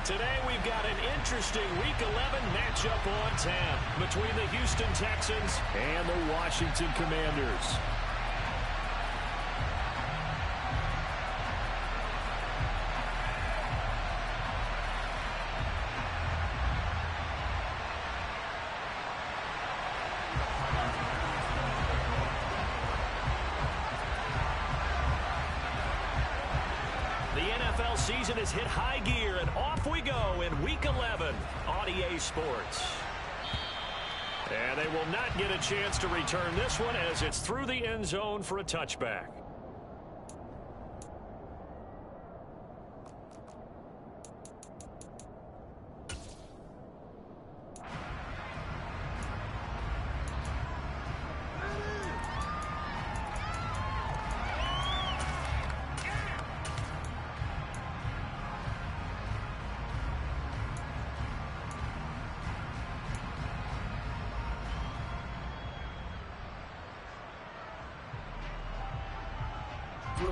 Today we've got an interesting Week 11 matchup on tap between the Houston Texans and the Washington Commanders. Season has hit high gear, and off we go in Week 11 on EA Sports. And they will not get a chance to return this one as it's through the end zone for a touchback.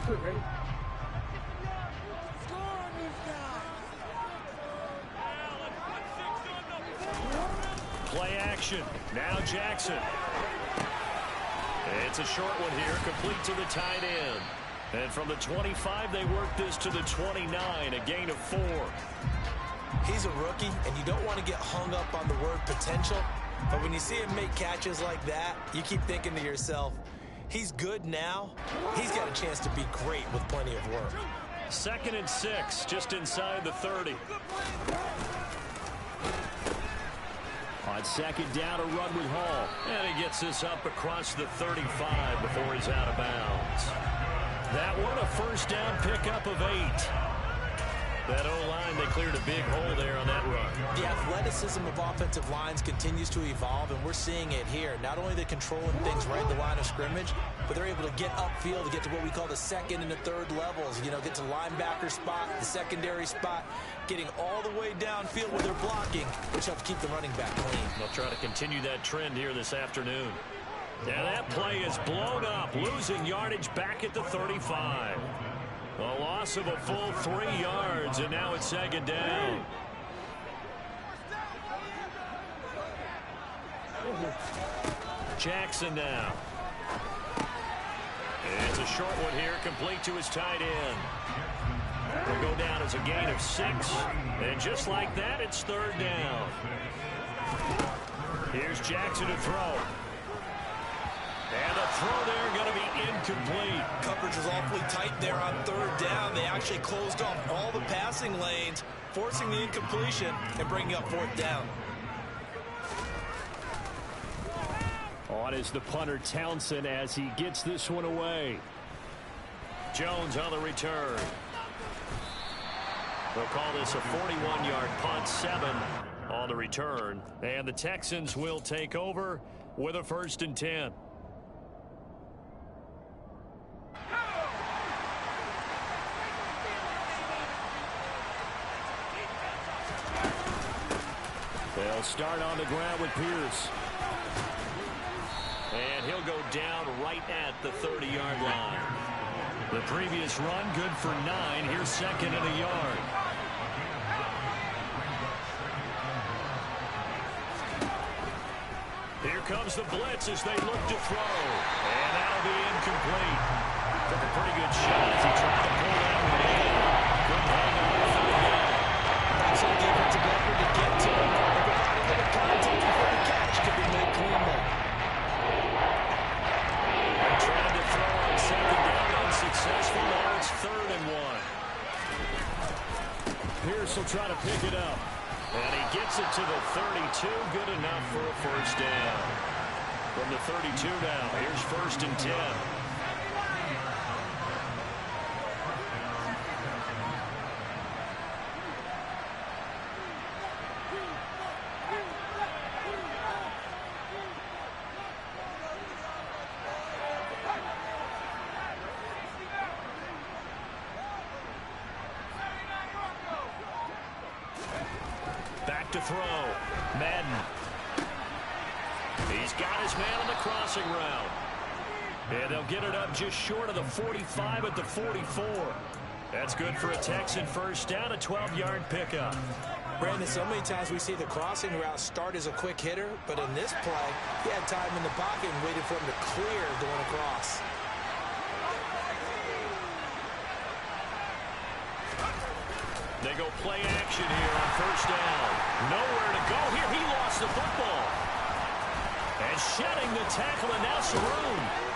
Ready? Play action. Now Jackson. It's a short one here, complete to the tight end. And from the 25, they work this to the 29, a gain of 4. He's a rookie, and you don't want to get hung up on the word potential. But when you see him make catches like that, you keep thinking to yourself, he's good now. He's got a chance to be great with plenty of work. 2nd and 6, just inside the 30. On 2nd down, a run with Hall. And he gets this up across the 35 before he's out of bounds. That one, a first down pickup of 8. That O-line, they cleared a big hole there on that run. The athleticism of offensive lines continues to evolve, and we're seeing it here. Not only they're controlling things right at the line of scrimmage, but they're able to get upfield to get to what we call the 2nd and the 3rd levels. You know, get to linebacker spot, the secondary spot, getting all the way downfield where they're blocking, which helps keep the running back clean. They'll try to continue that trend here this afternoon. And that play is blown up, losing yardage back at the 35. A loss of a full 3 yards, and now it's 2nd down. Jackson now. It's a short one here, complete to his tight end. Will go down as a gain of 6, and just like that, it's 3rd down. Here's Jackson to throw. And the throw there going to be incomplete. Coverage was awfully tight there on 3rd down. They actually closed off all the passing lanes, forcing the incompletion and bringing up 4th down. On is the punter Townsend as he gets this one away. Jones on the return. They'll call this a 41-yard punt, 7 on the return. And the Texans will take over with a 1st and 10. They'll start on the ground with Pierce. And he'll go down right at the 30-yard line. The previous run, good for 9. Here's 2nd and a yard. Here comes the blitz as they look to throw. And that'll be incomplete. Took a pretty good shot as he tried to pull that one in. Couldn't hang on for the game. So the defensive effort to get to him. Providing that a contact before the catch could be made cleanly. Trying to throw on 2nd down, unsuccessful. Now it's 3rd and 1. Pierce will try to pick it up. And he gets it to the 32. Good enough for a 1st down. From the 32 now, here's 1st and 10. Back to throw. Madden. He's got his man on the crossing route. And they'll get it up just short of the 45 at the 44. That's good for a Texan first down, a 12-yard pickup. Brandon, so many times we see the crossing route start as a quick hitter, but in this play, he had time in the pocket and waited for him to clear going across. They go play action here on first down. Nowhere to go here. He lost the football. And shedding the tackle, and now Saroon.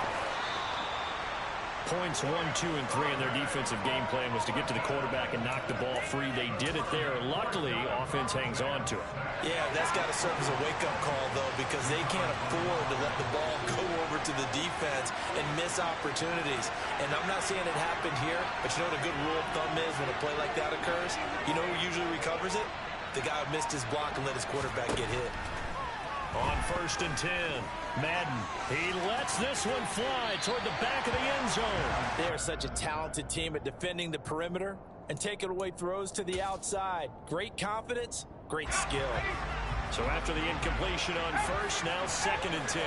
Points 1, 2, and 3 in their defensive game plan was to get to the quarterback and knock the ball free. They did it there. Luckily, offense hangs on to it. Yeah, that's got to serve as a wake-up call, though, because they can't afford to let the ball go over to the defense and miss opportunities. And I'm not saying it happened here, but you know what a good rule of thumb is when a play like that occurs? You know who usually recovers it? The guy who missed his block and let his quarterback get hit. On first and 10, Madden. He lets this one fly toward the back of the end zone. They are such a talented team at defending the perimeter and taking away throws to the outside. Great confidence, great skill. So after the incompletion on first, now second and 10.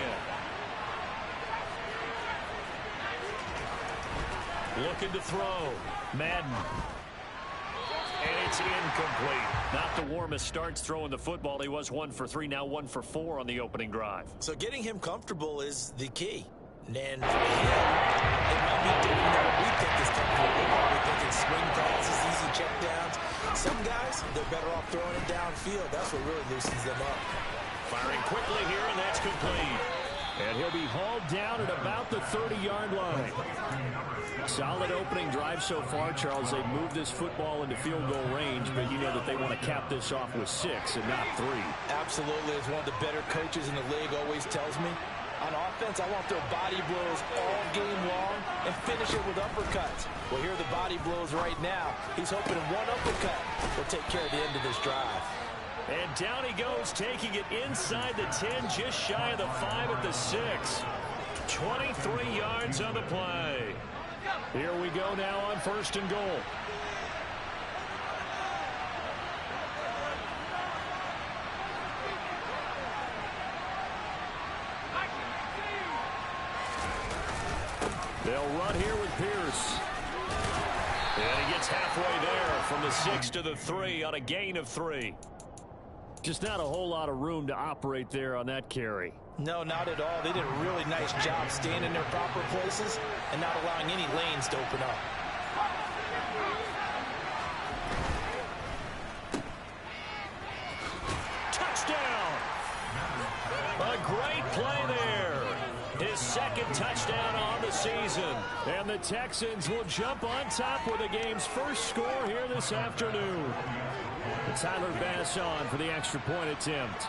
Looking to throw. Madden. And it's incomplete. Not the warmest starts throwing the football. He was 1 for 3, now 1 for 4 on the opening drive. So getting him comfortable is the key. And for him, it might be different than what we think is comfortable. We're probably thinking swing passes, easy checkdowns. Some guys, they're better off throwing it downfield. That's what really loosens them up. Firing quickly here, and that's complete. And he'll be hauled down at about the 30-yard line. Solid opening drive so far, Charles. They've moved this football into field goal range, but you know that they want to cap this off with 6 and not 3. Absolutely. As one of the better coaches in the league always tells me, on offense, I want to throw body blows all game long and finish it with uppercuts. Well, here are the body blows right now. He's hoping one uppercut will take care of the end of this drive. And down he goes, taking it inside the 10, just shy of the 5 at the 6. 23 yards on the play. Here we go now on first and goal. They'll run here with Pierce. And he gets halfway there from the 6 to the 3 on a gain of 3. Just not a whole lot of room to operate there on that carry. No, not at all. They did a really nice job staying in their proper places and not allowing any lanes to open up. Touchdown! A great play there. His second touchdown on the season. And the Texans will jump on top with the game's first score here this afternoon. Tyler Bass on for the extra point attempt.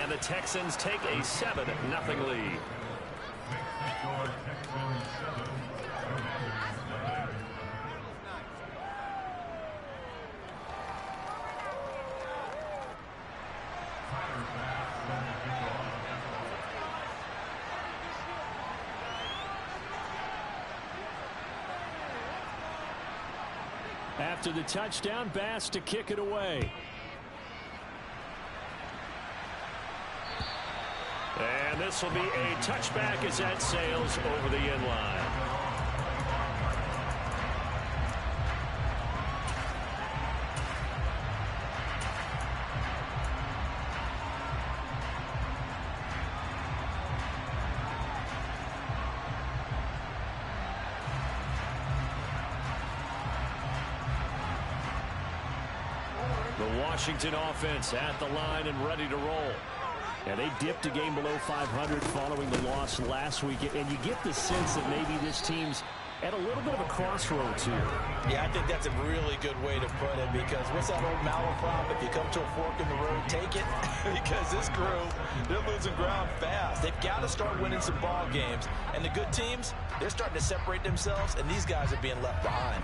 And the Texans take a 7-0 lead. After the touchdown, Bass to kick it away. And this will be a touchback as that sails over the end line. The Washington offense at the line and ready to roll. And they dipped a game below 500 following the loss last week. And you get the sense that maybe this team's at a little bit of a crossroads here. Yeah, I think that's a really good way to put it, because what's that old malaprop? If you come to a fork in the road, take it. Because this crew, they're losing ground fast. They've got to start winning some ball games. And the good teams, they're starting to separate themselves, and these guys are being left behind.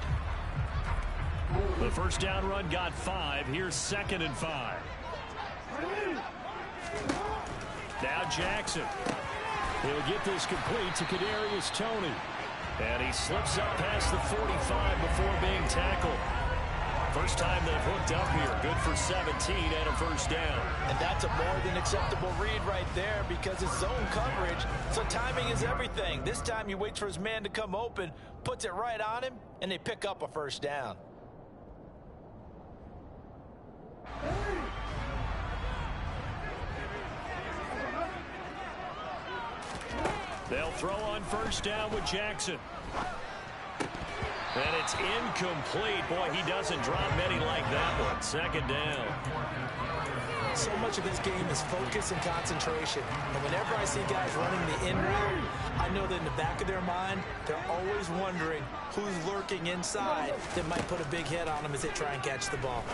The first down run got 5. Here's 2nd and 5. Now Jackson. He'll get this complete to Kadarius Toney. And he slips up past the 45 before being tackled. First time they've hooked up here. Good for 17 and a first down. And that's a more than acceptable read right there because it's zone coverage, so timing is everything. This time he waits for his man to come open, puts it right on him, and they pick up a first down. They'll throw on first down with Jackson. And it's incomplete. Boy, he doesn't drop many like that one. Second down. So much of this game is focus and concentration. And whenever I see guys running the in route, I know that in the back of their mind, they're always wondering who's lurking inside that might put a big hit on them as they try and catch the ball.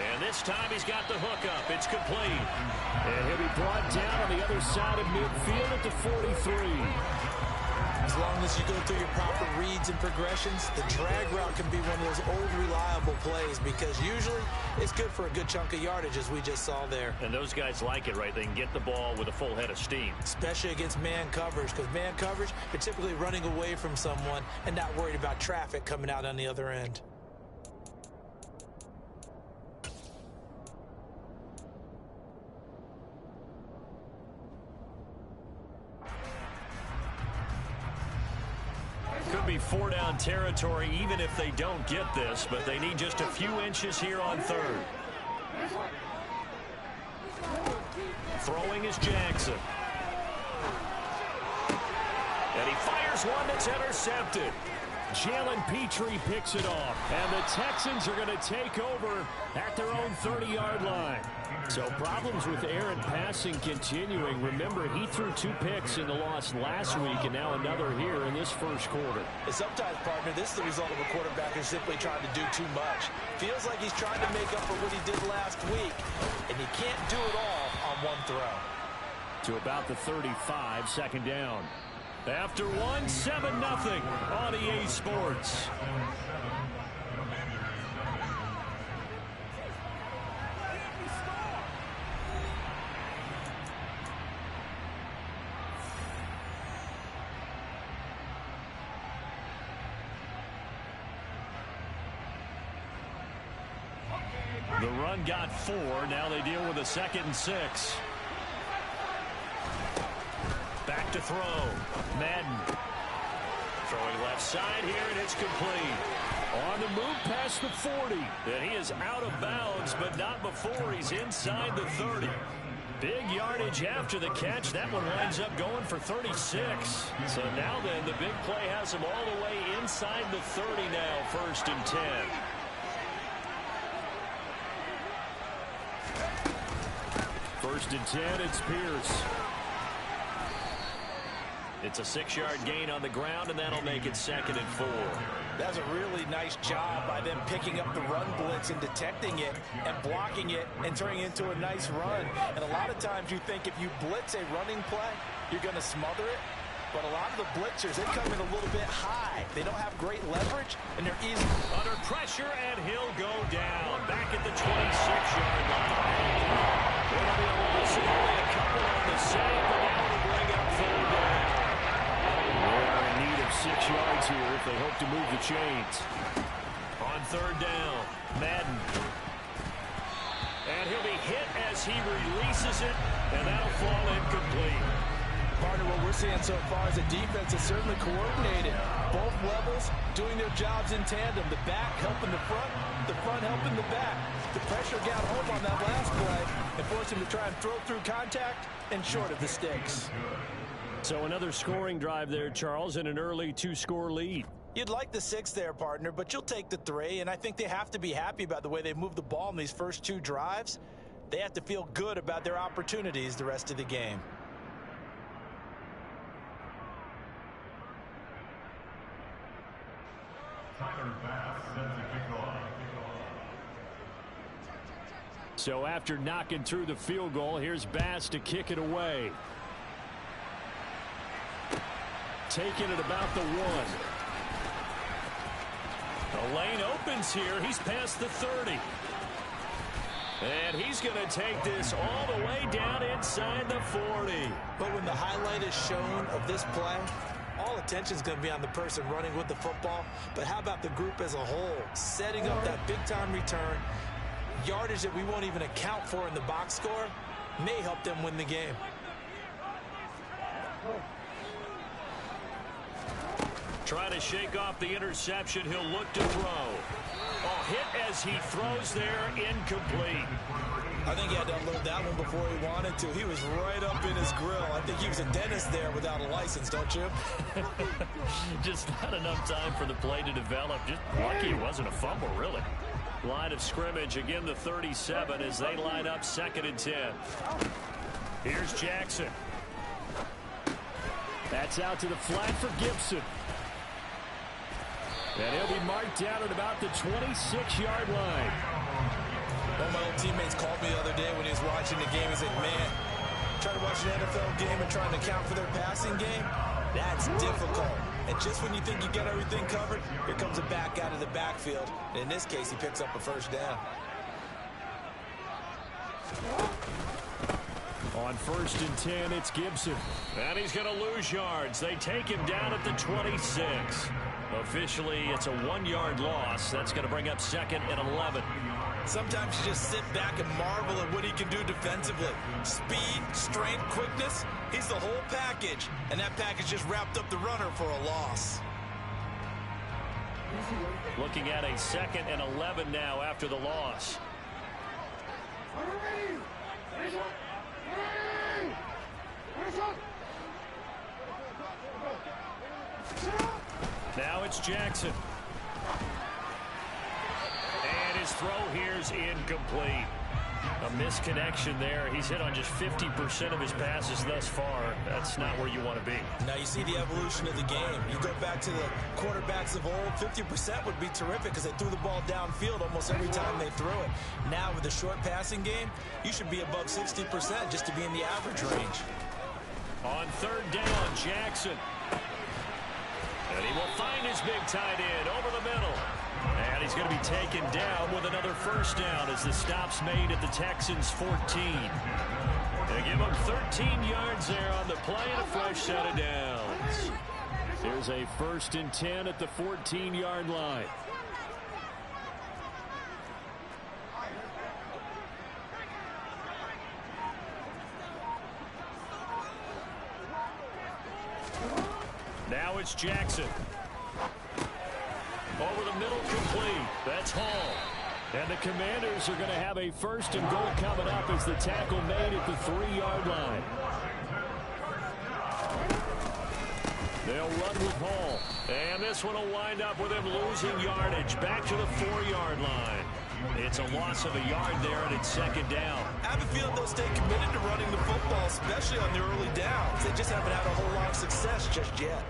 And this time he's got the hook up. It's complete. And he'll be brought down on the other side of midfield at the 43. As long as you go through your proper reads and progressions, the drag route can be one of those old reliable plays because usually it's good for a good chunk of yardage as we just saw there. And those guys like it, right? They can get the ball with a full head of steam. Especially against man coverage because man coverage, you're typically running away from someone and not worried about traffic coming out on the other end. Could be 4-down territory even if they don't get this, but they need just a few inches here on third. Throwing is Jackson. And he fires one that's intercepted. Jalen Petrie picks it off. And the Texans are going to take over at their own 30-yard line. So problems with Aaron passing continuing. Remember, he threw 2 picks in the loss last week and now another here in this first quarter. And sometimes, partner, this is the result of a quarterback who's simply trying to do too much. Feels like he's trying to make up for what he did last week, and he can't do it all on one throw. To about the 35, second down. After one, 7-0 on EA Sports. The run got 4. Now they deal with a 2nd and 6. Back to throw. Madden. Throwing left side here, and it's complete. On the move past the 40. And he is out of bounds, but not before he's inside the 30. Big yardage after the catch. That one winds up going for 36. So now then, the big play has him all the way inside the 30 now, 1st and 10. First and 10, it's Pierce. It's a 6-yard gain on the ground, and that'll make it 2nd and 4. That's a really nice job by them picking up the run blitz and detecting it and blocking it and turning it into a nice run. And a lot of times you think if you blitz a running play, you're going to smother it. But a lot of the blitzers, they come in a little bit high. They don't have great leverage, and they're easy. Under pressure, and he'll go down. Back at the 26-yard line. It'll be a loss of only a couple on the save, but now to bring up 4 down. They're in need of 6 yards here if they hope to move the chains. On 3rd down, Madden. And he'll be hit as he releases it, and that'll fall incomplete. Partner, what we're seeing so far is the defense is certainly coordinated. Both levels doing their jobs in tandem. The back helping the front helping the back. The pressure got home on that last play and forced him to try and throw through contact and short of the sticks. So another scoring drive there, Charles, and an early 2-score lead. You'd like the 6 there, partner, but you'll take the 3, and I think they have to be happy about the way they moved the ball in these first 2 drives. They have to feel good about their opportunities the rest of the game. So after knocking through the field goal, here's Bass to kick it away. Taking it about the 1. The lane opens here. He's past the 30. And he's going to take this all the way down inside the 40. But when the highlight is shown of this play, all it attention is going to be on the person running with the football, but how about the group as a whole? Setting up that big-time return, yardage that we won't even account for in the box score, may help them win the game. Trying to shake off the interception. He'll look to throw. Oh, hit as he throws there, incomplete. I think he had to unload that one before he wanted to. He was right up in his grill. I think he was a dentist there without a license, don't you? Just not enough time for the play to develop. Just lucky it wasn't a fumble, really. Line of scrimmage, again the 37 as they line up 2nd and 10. Here's Jackson. That's out to the flat for Gibson. And he'll be marked down at about the 26-yard line. One of my old teammates called me the other day when he was watching the game. He said, man, trying to watch an NFL game and trying to account for their passing game, that's difficult. And just when you think you get everything covered, here comes a back out of the backfield. And in this case, he picks up a first down. On 1st and 10, it's Gibson. And he's going to lose yards. They take him down at the 26. Officially, it's a 1-yard loss. That's going to bring up 2nd and 11. Sometimes you just sit back and marvel at what he can do defensively. Speed, strength, quickness, he's the whole package. And that package just wrapped up the runner for a loss. Looking at a 2nd and 11 now after the loss. Now it's Jackson. And his throw here's incomplete. A misconnection there. He's hit on just 50% of his passes thus far. That's not where you want to be. Now you see the evolution of the game. You go back to the quarterbacks of old, 50% would be terrific because they threw the ball downfield almost every time they threw it. Now with the short passing game, you should be above 60% just to be in the average range. On 3rd down, Jackson. And he will find his big tight end over the middle. And he's going to be taken down with another first down as the stop's made at the Texans' 14. They give him 13 yards there on the play and a fresh set of downs. Here's a 1st and 10 at the 14-yard line. Now it's Jackson. Over the middle, complete. That's Hall. And the Commanders are going to have a 1st and goal coming up as the tackle made at the 3-yard line. They'll run with Hall. And this one will wind up with him losing yardage back to the 4-yard line. It's a loss of a yard there, and it's 2nd down. I have a feeling they'll stay committed to running the football, especially on the early downs. They just haven't had a whole lot of success just yet.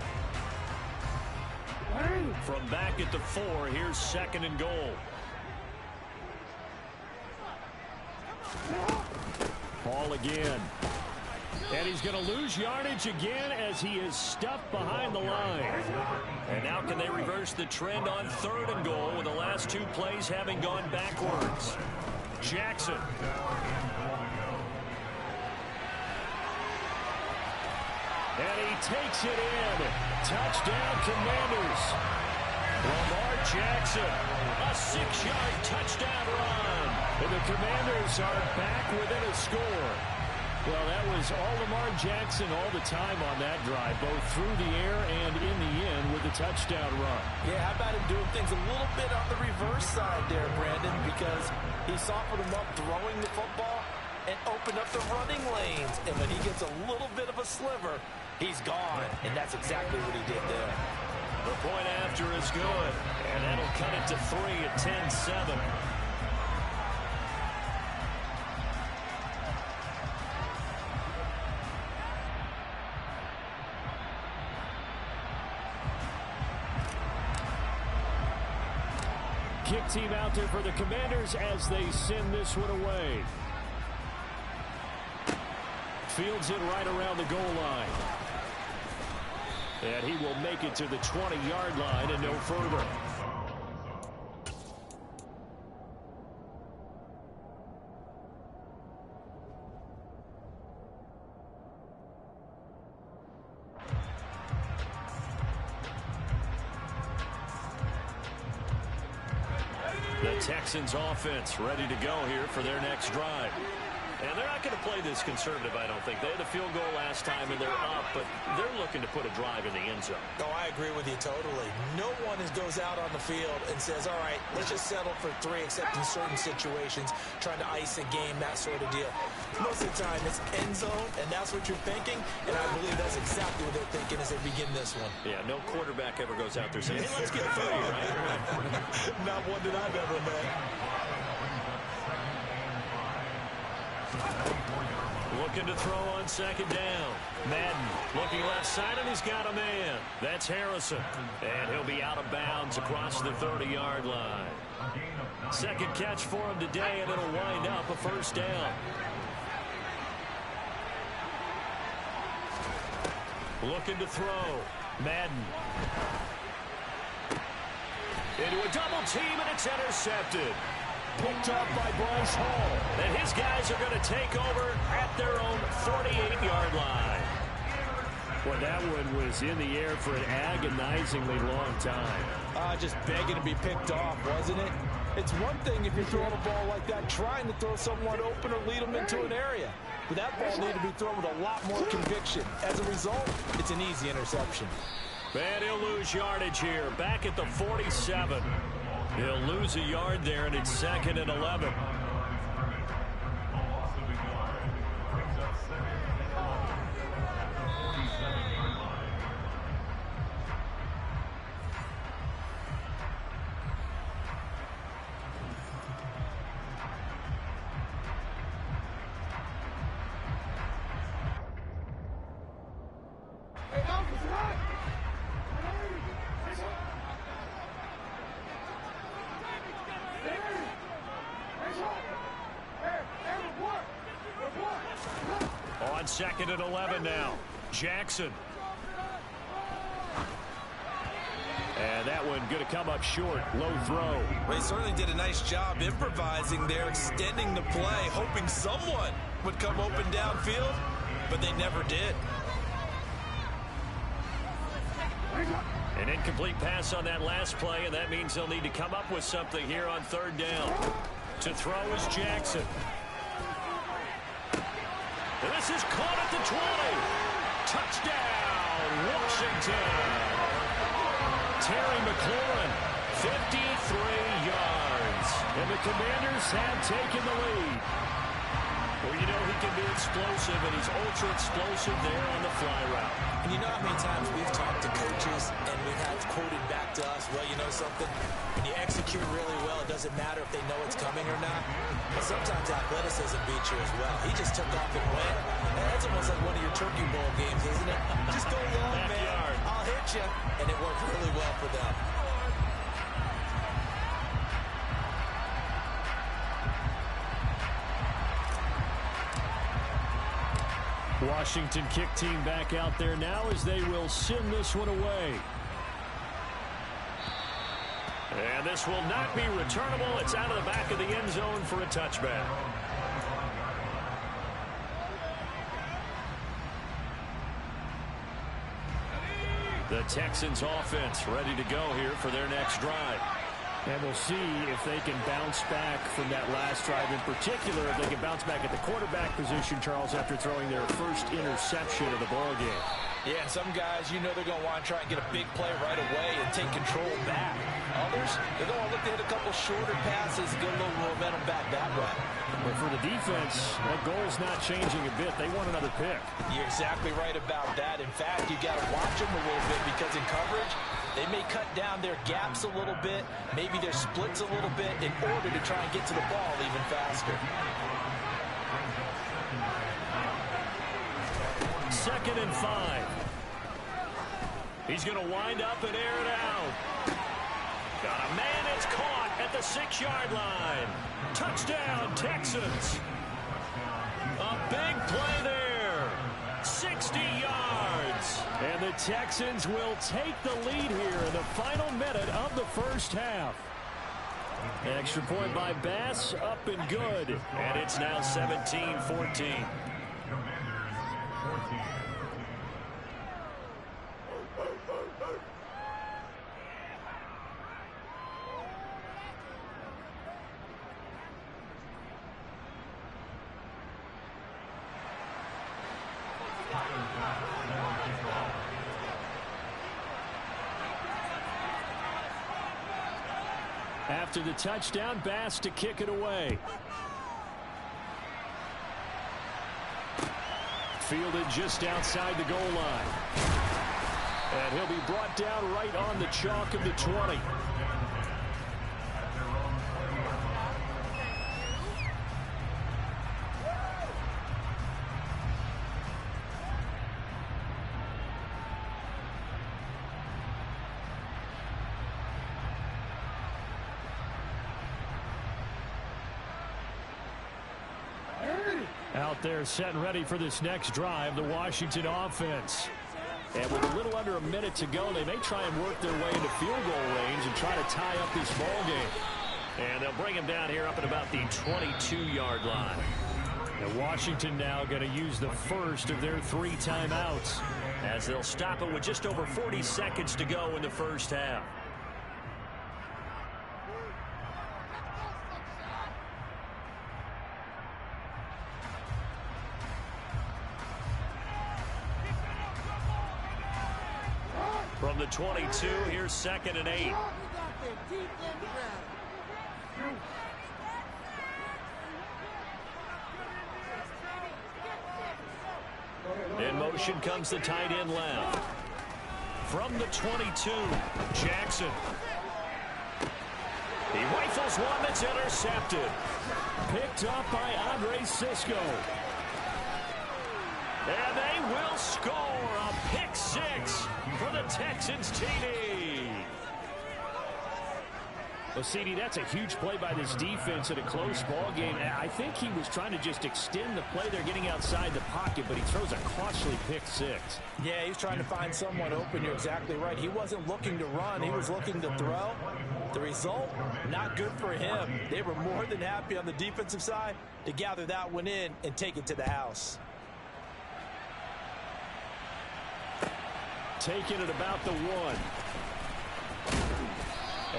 From back at the 4, here's 2nd and goal. Ball again. And he's going to lose yardage again as he is stuffed behind the line. And now can they reverse the trend on 3rd and goal with the last 2 plays having gone backwards? Jackson. And he takes it in. Touchdown, Commanders. Lamar Jackson, a 6-yard touchdown run. And the Commanders are back within a score. Well, that was all Lamar Jackson all the time on that drive, both through the air and in the end with the touchdown run. Yeah, how about him doing things a little bit on the reverse side there, Brandon, because he softened him up throwing the football and opened up the running lanes. And when he gets a little bit of a sliver, he's gone. And that's exactly what he did there. The point after is good, and that'll cut it to 3 at 10-7. Kick team out there for the Commanders as they send this one away. Fields it right around the goal line. And he will make it to the 20-yard line and no further. The Texans offense ready to go here for their next drive. And they're not going to play this conservative, I don't think. They had a field goal last time, and they're up, but they're looking to put a drive in the end zone. Oh, I agree with you totally. No one goes out on the field and says, all right, let's just settle for 3, except in certain situations, trying to ice a game, that sort of deal. Most of the time, it's end zone, and that's what you're thinking, and I believe that's exactly what they're thinking as they begin this one. Yeah, no quarterback ever goes out there saying, hey, let's get 30, right? Not one that I've ever met. Looking to throw on second down. Madden looking left side, and he's got a man. That's Harrison. And he'll be out of bounds across the 30-yard line. Second catch for him today, and it'll wind up a first down. Looking to throw. Madden. Into a double team, and it's intercepted. Picked off by Bryce Hall. And his guys are going to take over at their own 48-yard line. Well, that one was in the air for an agonizingly long time. Just begging to be picked off, wasn't it? It's one thing if you're throwing a ball like that, trying to throw someone open or lead them into an area. But that ball needed to be thrown with a lot more conviction. As a result, it's an easy interception. And he'll lose yardage here. Back at the 47. He'll lose a yard there, and it's 2nd and 11. On 2nd and 11 now. Jackson. And that one going to come up short. Low throw. Well, he certainly did a nice job improvising there, extending the play, hoping someone would come open downfield, but they never did. An incomplete pass on that last play, and that means they'll need to come up with something here on 3rd down. To throw is Jackson. And this is caught at the 20. Touchdown, Washington. Terry McLaurin, 53 yards. And the Commanders have taken the lead. Well, you know he can be explosive, and he's ultra explosive there on the fly route. And you know how many times we've talked to coaches and we've had quoted back to us, well, you know something? When you execute really well, it doesn't matter if they know it's coming or not. But sometimes athleticism beats you as well. He just took off and went. And that's almost like one of your Turkey Bowl games, isn't it? Just go long, man. I'll hit you. And it worked really well for them. Washington kick team back out there now as they will send this one away. And this will not be returnable. It's out of the back of the end zone for a touchback. The Texans offense ready to go here for their next drive. And we'll see if they can bounce back from that last drive, in particular, if they can bounce back at the quarterback position, Charles, after throwing their first interception of the ballgame. Yeah, some guys, you know they're going to want to try and get a big play right away and take control back. Others, they're going to look to hit a couple shorter passes, get a little momentum back that way. But for the defense, that goal's not changing a bit. They want another pick. You're exactly right about that. In fact, you got to watch them a little bit because in coverage, they may cut down their gaps a little bit, maybe their splits a little bit in order to try and get to the ball even faster. 2nd and 5. He's going to wind up and air it out. Got a man, it's caught at the 6-yard line. Touchdown, Texans. A big play there. 60 yards. And the Texans will take the lead here in the final minute of the first half. Extra point by Bass, up and good. And it's now 17-14. After the touchdown, Bass to kick it away. Fielded just outside the goal line. And he'll be brought down right on the chalk of the 20. Out there set and ready for this next drive, the Washington offense. And with a little under a minute to go, they may try and work their way into field goal range and try to tie up this ball game. And they'll bring him down here up at about the 22-yard line. And Washington now going to use the first of their 3 timeouts, as they'll stop it with just over 40 seconds to go in the first half. From the 22, here's 2nd and 8. In motion comes the tight end left. From the 22, Jackson. He rifles one that's intercepted. Picked up by Andre Cisco. And they will score a pick 6 for the Texans TD. Well, CD, that's a huge play by this defense in a close ball game. I think he was trying to just extend the play. They're getting outside the pocket, but he throws a costly pick 6. Yeah, he's trying to find someone open. You're exactly right. He wasn't looking to run. He was looking to throw. The result, not good for him. They were more than happy on the defensive side to gather that one in and take it to the house. Taking it about the 1.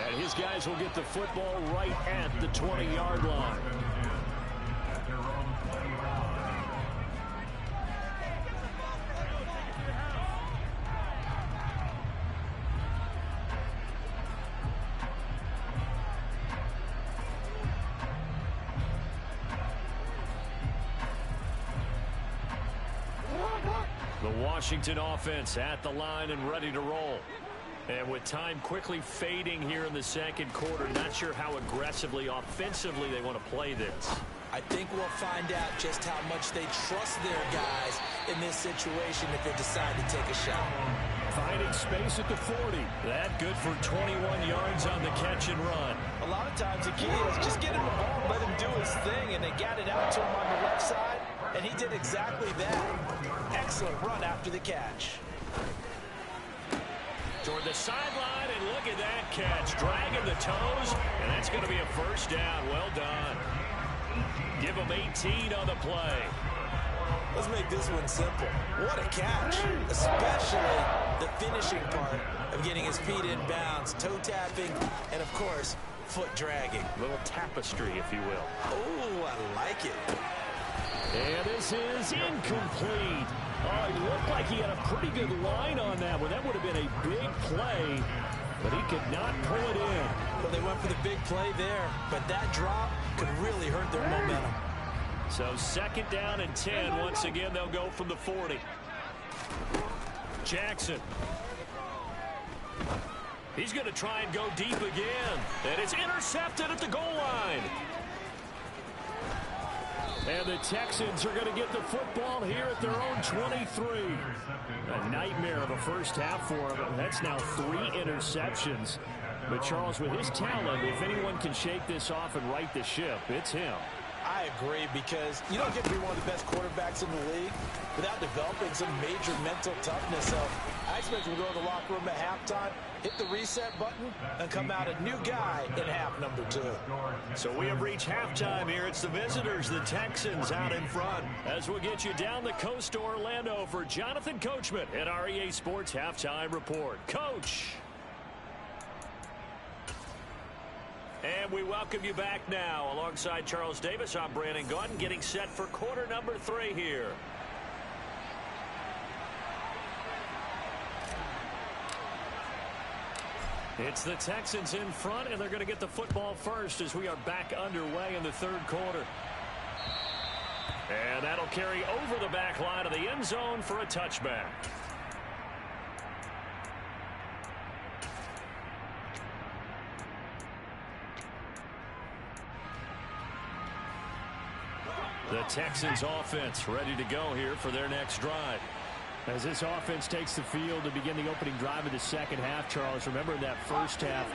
And his guys will get the football right at the 20-yard line. The Washington offense at the line and ready to roll. And with time quickly fading here in the second quarter, not sure how aggressively, offensively they want to play this. I think we'll find out just how much they trust their guys in this situation if they decide to take a shot. Finding space at the 40. That good for 21 yards on the catch and run. A lot of times the key is just get him the ball, let him do his thing, and they got it out to him on the left side, and he did exactly that. Excellent run after the catch. Toward the sideline, and look at that catch. Dragging the toes, and that's going to be a first down. Well done. Give him 18 on the play. Let's make this one simple. What a catch, especially the finishing part of getting his feet in bounds, toe tapping, and, of course, foot dragging. A little tapestry, if you will. Oh, I like it. And this is incomplete. Oh, he looked like he had a pretty good line on that one. That would have been a big play, but he could not pull it in. Well, they went for the big play there, but that drop could really hurt their momentum. So 2nd down and 10. Once again, they'll go from the 40. Jackson. He's going to try and go deep again. And it's intercepted at the goal line. And the Texans are going to get the football here at their own 23. A nightmare of a first half for them. That's now 3 interceptions. But Charles, with his talent, if anyone can shake this off and right the ship, it's him. I agree, because you don't get to be one of the best quarterbacks in the league without developing some major mental toughness. So I expect him to go to the locker room at halftime, hit the reset button, and come out a new guy in half number 2. So we have reached halftime here. It's the visitors, the Texans, out in front. As we'll get you down the coast to Orlando for Jonathan Coachman at our EA Sports Halftime Report. Coach. And we welcome you back now. Alongside Charles Davis, I'm Brandon Gaudin, getting set for quarter number 3 here. It's the Texans in front, and they're going to get the football first as we are back underway in the third quarter. And that'll carry over the back line of the end zone for a touchback. The Texans offense ready to go here for their next drive. As this offense takes the field to begin the opening drive of the second half, Charles, remember in that first half,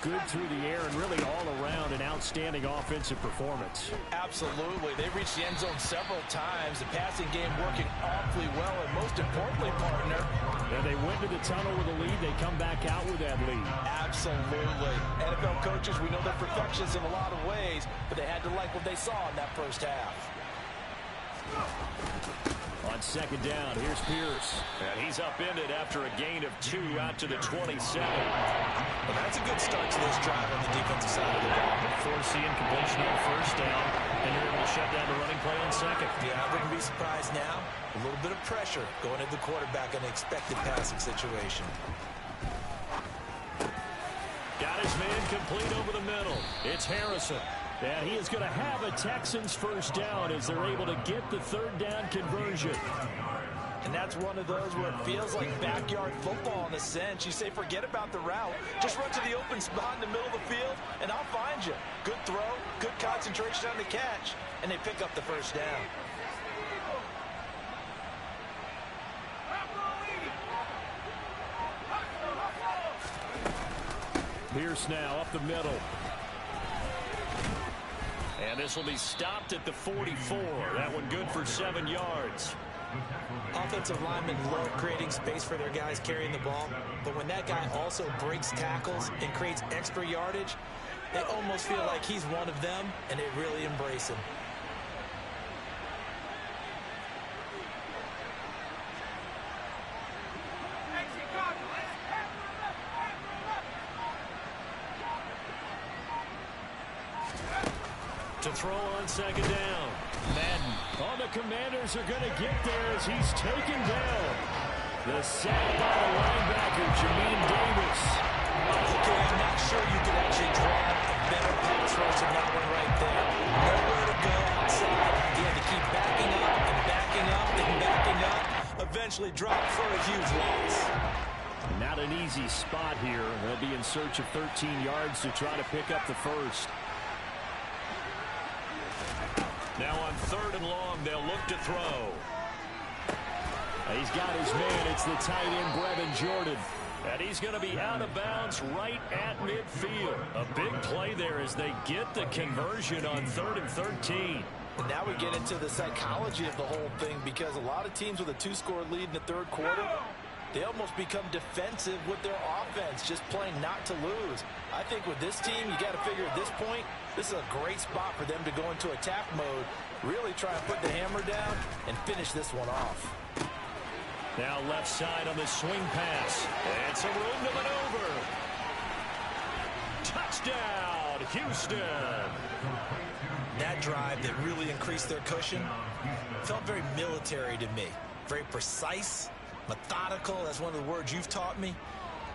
good through the air and really all around an outstanding offensive performance. Absolutely. They reached the end zone several times. The passing game working awfully well, and most importantly, partner, and they went to the tunnel with a lead. They come back out with that lead. Absolutely. NFL coaches, we know they're perfectionists in a lot of ways, but they had to like what they saw in that first half. On second down, here's Pierce. And he's upended after a gain of 2 out to the 27. Well, that's a good start to this drive on the defensive side of the ball. Force the incompletion on first down, and you're able to shut down the running play on second. Yeah, I wouldn't be surprised now. A little bit of pressure going at the quarterback in an expected passing situation. Got his man complete over the middle. It's Harrison. And he is going to have a Texans first down as they're able to get the third down conversion. And that's one of those where it feels like backyard football in a sense. You say forget about the route. Just run to the open spot in the middle of the field, and I'll find you. Good throw, good concentration on the catch, and they pick up the first down. Pierce now up the middle. And this will be stopped at the 44. That one good for 7 yards. Offensive linemen love creating space for their guys carrying the ball, but when that guy also breaks tackles and creates extra yardage, they almost feel like he's one of them, and they really embrace him. To throw on second down. Madden. Oh, the Commanders are going to get there as he's taken down. The sack by the linebacker, Jamin Davis. Okay, I'm not sure you could actually draw a better pass rush than that one right there. Nowhere to go outside. He had to keep backing up and backing up and backing up. Eventually dropped for a huge loss. Not an easy spot here. They'll be in search of 13 yards to try to pick up the first. Now on third and long, they'll look to throw. He's got his man. It's the tight end, Brevin Jordan. And he's going to be out of bounds right at midfield. A big play there as they get the conversion on 3rd and 13. And now we get into the psychology of the whole thing, because a lot of teams with a 2-score lead in the third quarter, they almost become defensive with their offense, just playing not to lose. I think with this team, you got to figure at this point, this is a great spot for them to go into attack mode, really try and put the hammer down and finish this one off. Now left side on the swing pass. And some room to maneuver. Touchdown, Houston. That drive that really increased their cushion felt very military to me. Very precise, methodical. That's one of the words you've taught me.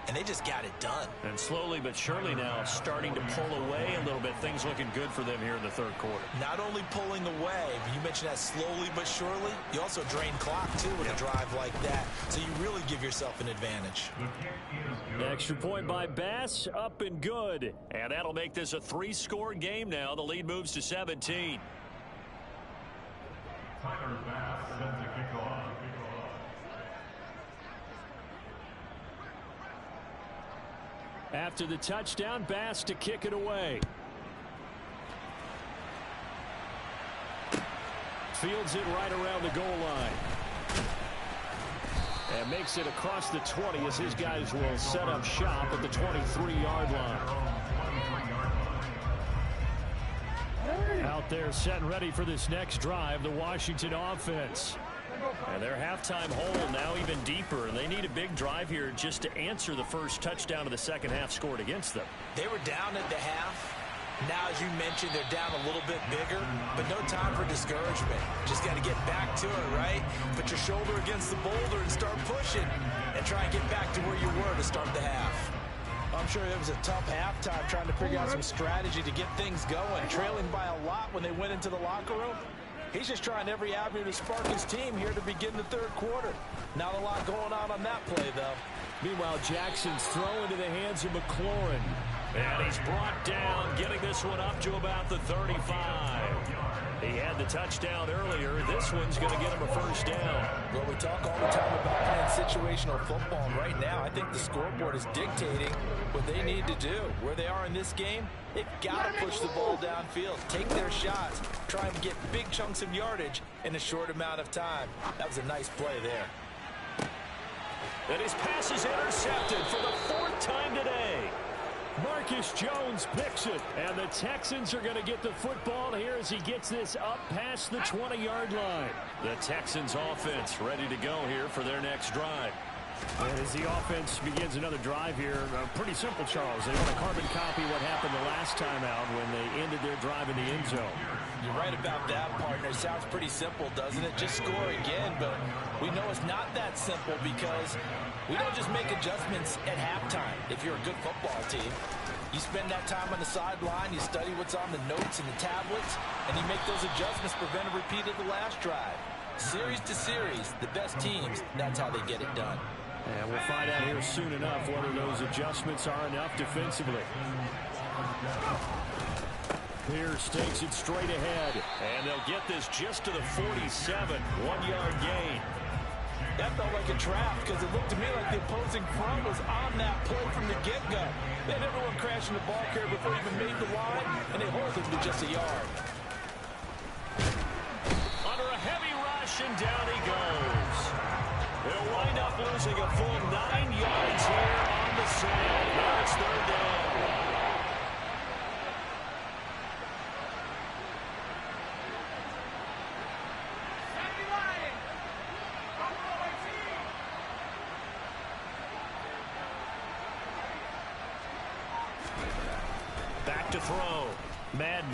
And they just got it done. And slowly but surely now starting to pull away a little bit. Things looking good for them here in the third quarter. Not only pulling away, but you mentioned that slowly but surely. You also drain clock, too, with a drive like that. So you really give yourself an advantage. Extra point by Bass, up and good. And that'll make this a 3-score game now. The lead moves to 17. Tyler Bass sends the kickoff. After the touchdown, Bass to kick it away. Fields it right around the goal line. And makes it across the 20 as his guys will set up shop at the 23-yard line. Out there set and ready for this next drive, the Washington offense. And their halftime hole now even deeper. And they need a big drive here just to answer the first touchdown of the second half scored against them. They were down at the half. Now, as you mentioned, they're down a little bit bigger, but no time for discouragement. Just got to get back to it, right? Put your shoulder against the boulder and start pushing and try and get back to where you were to start the half. On I'm sure it was a tough halftime trying to figure out some strategy to get things going. Trailing by a lot when they went into the locker room. He's just trying every avenue to spark his team here to begin the third quarter. Not a lot going on that play, though. Meanwhile, Jackson's throw into the hands of McLaurin. And he's brought down, getting this one up to about the 35. He had the touchdown earlier. This one's going to get him a first down. Well, we talk all the time about playing situational football, and right now I think the scoreboard is dictating what they need to do. Where they are in this game, they've got to push the ball downfield, take their shots, try and get big chunks of yardage in a short amount of time. That was a nice play there. And his pass is intercepted for the fourth time today. Marcus Jones picks it, and the Texans are going to get the football here as he gets this up past the 20-yard line. The Texans offense ready to go here for their next drive. And as the offense begins another drive here, pretty simple, Charles. They want to carbon copy what happened the last time out when they ended their drive in the end zone. You're right about that, partner. It sounds pretty simple, doesn't it? Just score again, but we know it's not that simple because we don't just make adjustments at halftime if you're a good football team. You spend that time on the sideline, you study what's on the notes and the tablets, and you make those adjustments, prevent a repeat of the last drive. Series to series, the best teams, that's how they get it done. And we'll find out here soon enough whether those adjustments are enough defensively. Pierce takes it straight ahead. And they'll get this just to the 47, 1-yard gain. That felt like a trap because it looked to me like the opposing front was on that play from the get-go. They had everyone crashing the ball carrier before he even made the line, and they hold him to just a yard. Under a heavy rush, and down he goes. They'll wind up losing a full 9 yards here on the side. Now it's third down. Back to throw. Madden.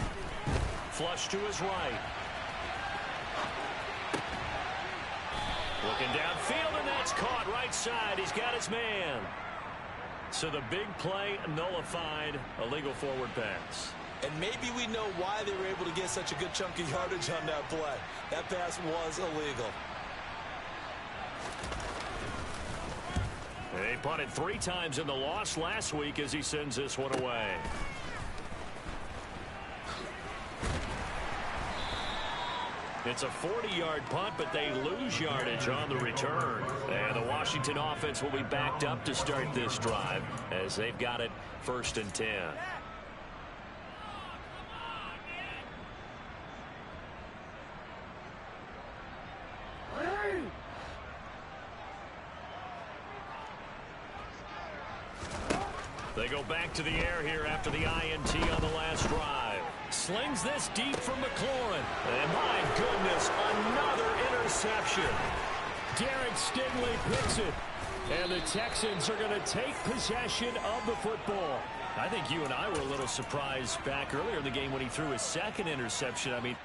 Flush to his right. Looking downfield, and that's caught right side. He's got his man. So the big play nullified, a legal forward pass. And maybe we know why they were able to get such a good chunk of yardage on that play. That pass was illegal. They punted 3 times in the loss last week as he sends this one away. It's a 40-yard punt, but they lose yardage on the return. And the Washington offense will be backed up to start this drive as they've got it 1st and 10. They go back to the air here after the INT on the last drive. Slings this deep from McLaurin. And my goodness, another interception. Derek Stingley picks it. And the Texans are going to take possession of the football. I think you and I were a little surprised back earlier in the game when he threw his second interception. I mean,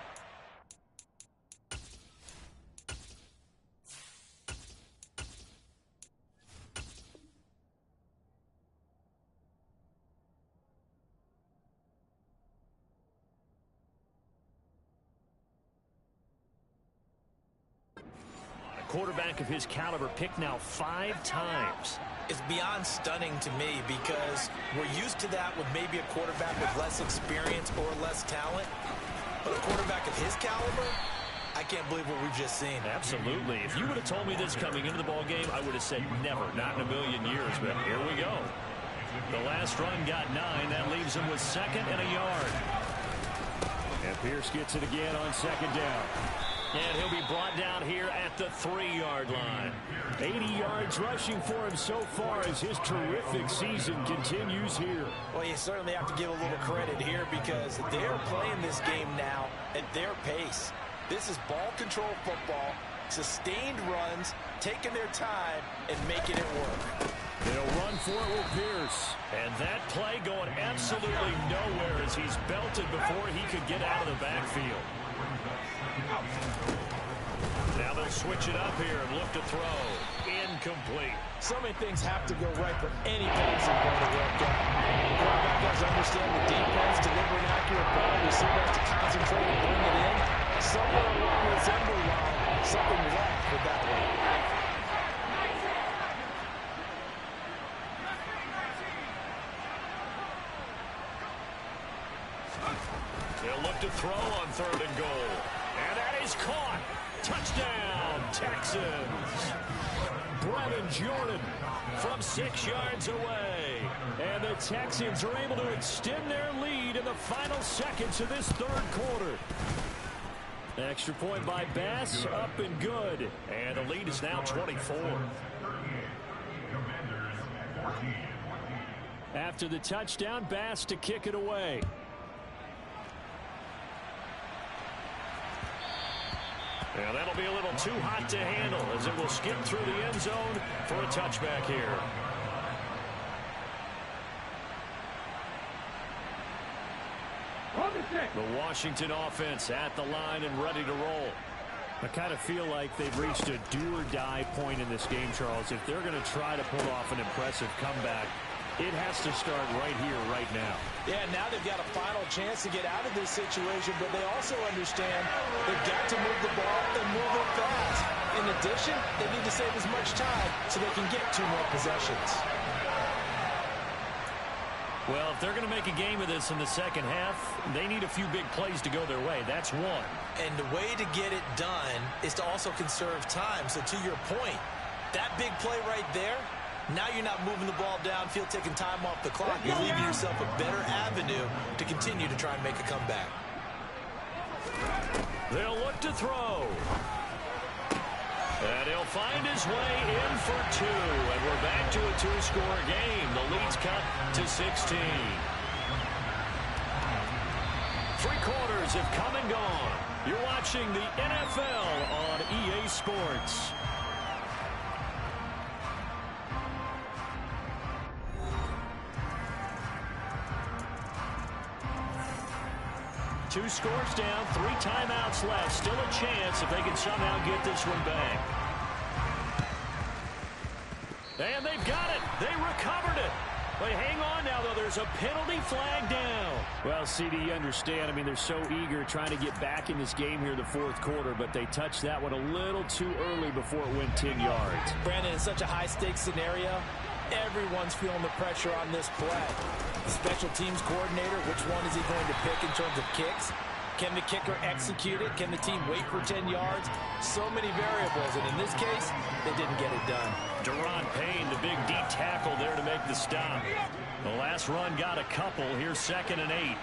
quarterback of his caliber picked now 5 times. It's beyond stunning to me because we're used to that with maybe a quarterback with less experience or less talent. But a quarterback of his caliber, I can't believe what we've just seen. Absolutely. If you would have told me this coming into the ball game, I would have said never, not in a million years. But here we go. The last run got 9. That leaves him with 2nd and a yard. And Pierce gets it again on 2nd down. And he'll be brought down here at the 3-yard line. 80 yards rushing for him so far as his terrific season continues here. Well, you certainly have to give a little credit here because they're playing this game now at their pace. This is ball control football, sustained runs, taking their time, and making it work. They'll run for it with Pierce. And that play going absolutely nowhere as he's belted before he could get out of the backfield. Now they'll switch it up here and look to throw. incomplete. So many things have to go right for any passing play to work out. The quarterback has to understand the defense, deliver an accurate ball. The receiver has to concentrate and bring it in. Somewhere along the assembly line, something left with that one. They'll look to throw on 3rd and goal. And that is caught. Touchdown, Texans. Brevin Jordan from 6 yards away. And the Texans are able to extend their lead in the final seconds of this 3rd quarter. Extra point by Bass, up and good. And the lead is now 24. After the touchdown, Bass to kick it away. And that'll be a little too hot to handle as it will skip through the end zone for a touchback here. The Washington offense at the line and ready to roll. I kind of feel like they've reached a do-or-die point in this game, Charles. If they're going to try to pull off an impressive comeback, it has to start right here, right now. Yeah, now they've got a final chance to get out of this situation, but they also understand they've got to move the ball and move it fast. In addition, they need to save as much time so they can get 2 more possessions. Well, if they're going to make a game of this in the second half, they need a few big plays to go their way. That's one. And the way to get it done is to also conserve time. So to your point, that big play right there, now you're not moving the ball downfield, taking time off the clock. You're leaving yourself a better avenue to continue to try and make a comeback. They'll look to throw. And he'll find his way in for 2. And we're back to a 2-score game. The lead's cut to 16. 3 quarters have come and gone. You're watching the NFL on EA Sports. Two scores down, 3 timeouts left. Still a chance if they can somehow get this one back. And they've got it. They recovered it. But hang on now, though. There's a penalty flag down. Well, CD, you understand. I mean, they're so eager trying to get back in this game here in the 4th quarter, but they touched that one a little too early before it went 10 yards. Brandon, in such a high-stakes scenario, everyone's feeling the pressure on this play. The special teams coordinator, which one is he going to pick in terms of kicks? Can the kicker execute it? Can the team wait for 10 yards? So many variables, and in this case, they didn't get it done. Deron Payne, the big D tackle there to make the stop. The last run got a couple. Here's 2nd and 8.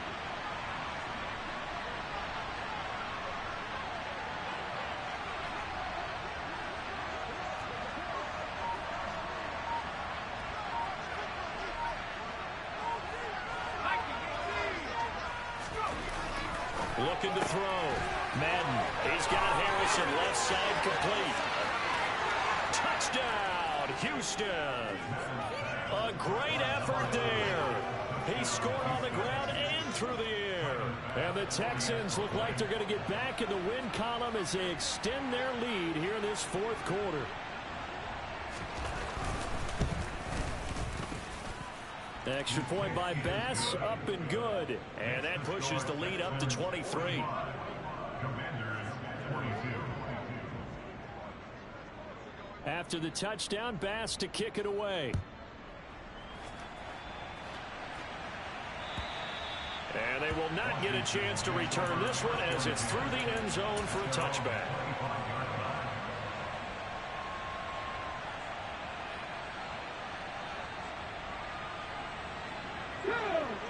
Looking to throw. Madden. He's got Harrison left side complete. Touchdown, Houston. A great effort there. He scored on the ground and through the air. And the Texans look like they're going to get back in the win column as they extend their lead here in this 4th quarter. Extra point by Bass, up and good. And that pushes the lead up to 23. After the touchdown, Bass to kick it away. And they will not get a chance to return this one as it's through the end zone for a touchback.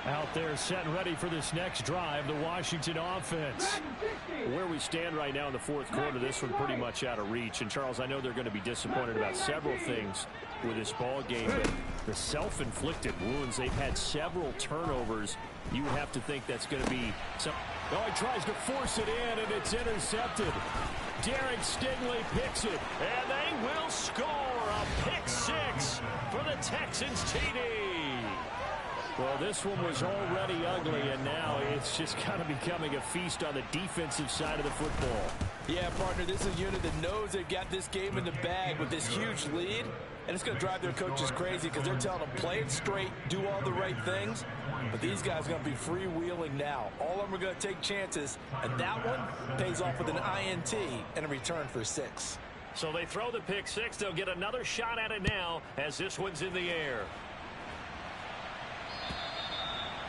Out there set and ready for this next drive, the Washington offense. Where we stand right now in the 4th quarter, this one pretty much out of reach. And, Charles, I know they're going to be disappointed about several things with this ball game, but the self-inflicted wounds, they've had several turnovers. You would have to think that's going to be some... Oh, he tries to force it in, and it's intercepted. Derek Stingley picks it. And they will score a pick 6 for the Texans TD. Well, this one was already ugly, and now it's just kind of becoming a feast on the defensive side of the football. Yeah, partner, this is a unit that knows they've got this game in the bag with this huge lead, and it's going to drive their coaches crazy because they're telling them play it straight, do all the right things, but these guys are going to be freewheeling now. All of them are going to take chances, and that one pays off with an INT and a return for 6. So they throw the pick 6. They'll get another shot at it now as this one's in the air.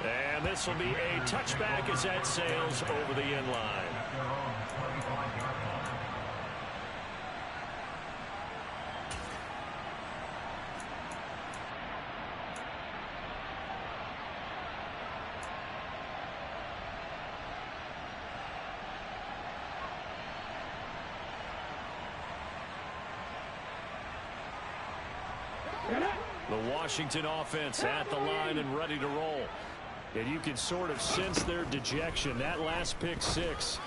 And this will be a touchback as that sails over the end line. The Washington offense at the line and ready to roll. And you can sort of sense their dejection. That last pick 6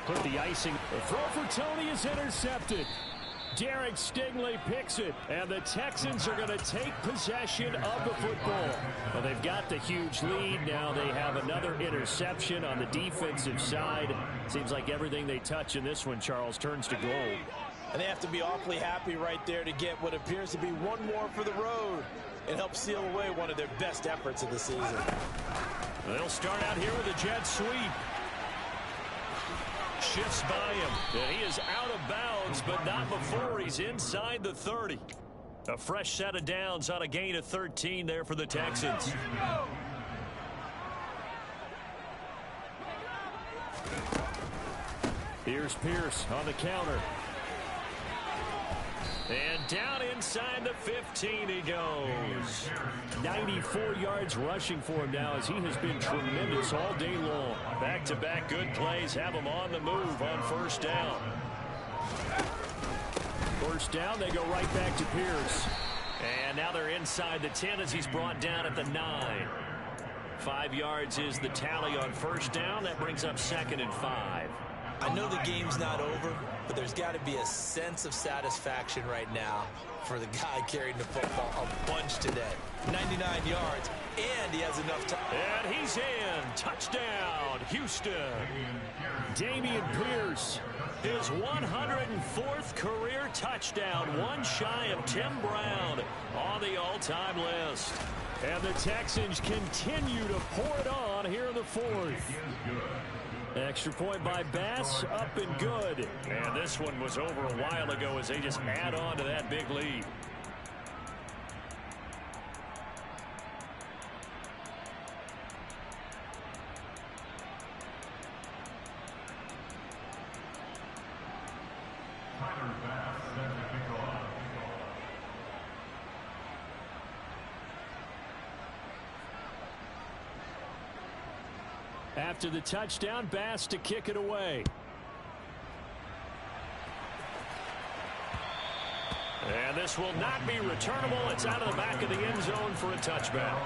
put the icing. The throw for Tony is intercepted. Derek Stingley picks it. And the Texans are going to take possession of the football. Well, they've got the huge lead. Now they have another interception on the defensive side. Seems like everything they touch in this one, Charles, turns to gold. And they have to be awfully happy right there to get what appears to be one more for the road and help seal away one of their best efforts of the season. They'll start out here with a jet sweep. Shifts by him. And he is out of bounds, but not before he's inside the 30. A fresh set of downs on a gain of 13 there for the Texans. Here's Pierce on the counter. And down inside the 15 he goes. 94 yards rushing for him now as he has been tremendous all day long. Back-to-back good plays have him on the move on first down. First down, they go right back to Pierce. And now they're inside the 10 as he's brought down at the 9. 5 yards is the tally on first down. That brings up 2nd and 5. I know the game's not over, but there's got to be a sense of satisfaction right now for the guy carrying the football a bunch today. 99 yards, and he has enough time. And he's in. Touchdown, Houston. Dameon Pierce. His 104th career touchdown, one shy of Tim Brown on the all-time list. And the Texans continue to pour it on here in the 4th. Extra point by Bass, up and good. And this one was over a while ago as they just add on to that big lead. After the touchdown, Bass to kick it away. And this will not be returnable. It's out of the back of the end zone for a touchback.